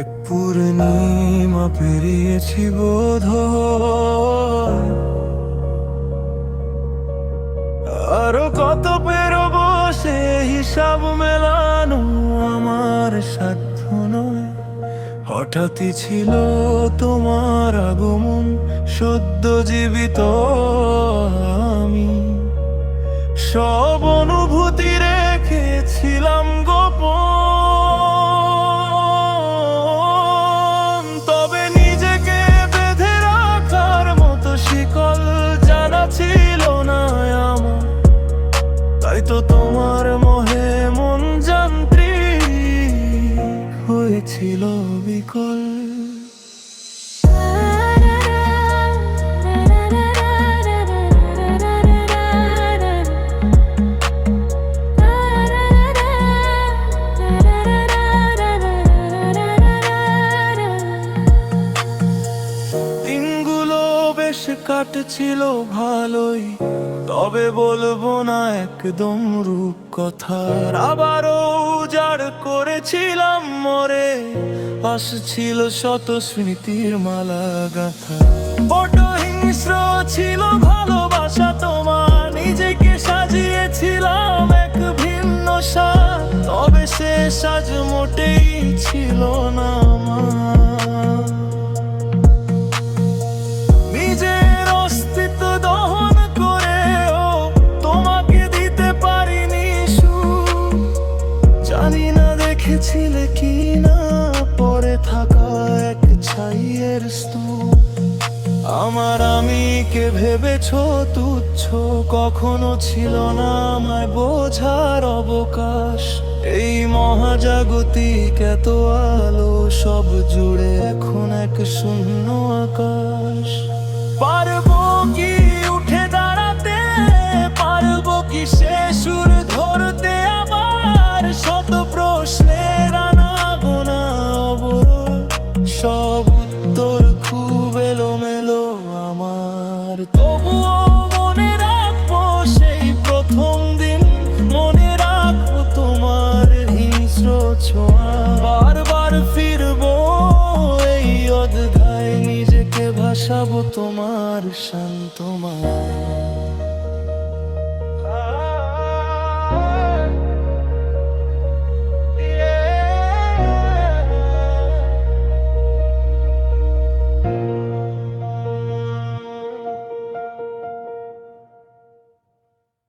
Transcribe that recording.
এক পূর্ণিমা পেরিয়েছি বোধহয়, আরো কত পেরোবো সে হিসাব মেলানো আমার সাধ্য নয়। হঠাৎই ছিল তোমার আগমন, সদ্য জীবিত আমি সব অনুভূতি রেখেছিলাম গোপন। তবে নিজেকে বেঁধে রাখার মতো শিকল জানা ছিল না আমার, তাই তো তোমার মোহে মন যান্ত্রিক হয়েছিল বিকল। দিনগুলো বেশ কাটছিল ভালোই, তবে বলবো না একদম রূপ কথার। আবারও উজাড় করেছিলাম মরে, আসছিল শত স্মৃতির মালা গাথা। বড় হিংস্র ছিল ভালোবাসা তোমার, নিজেকে সাজিয়েছিলাম এক ভিন্ন সাজ, তবে সে সাজ মোটেই ছিল না আমার। নিজের অস্তিত্ব দহন করেও তোমাকে দিতে পারিনি সুখ। জানি না দেখেছিলে কি না পরে থাকা এক ছাইয়ের স্তূপ। আমার আমিকে ভেবেছো তুচ্ছ, কখনো ছিল না আমায় বোঝার অবকাশ। এই মহাজাগতিক এত আলো সব জুড়ে এখন এক শূন্য আকাশ। পারবো কি উঠে দাঁড়াতে, পারবো কি সে সুর ধরতে আবার? শত প্রশ্নের আনাগোনা অবরোধ, সব উত্তর খুব এলোমেলো আমার। তবুও মনে রাখবো সেই প্রথম দিন, মনে রাখবো তোমার হিংস্র ছোঁয়া। বারবার ফিরবো এই অধ্যায়, নিজেকে ভাসাবো তোমার শান্ত মায়।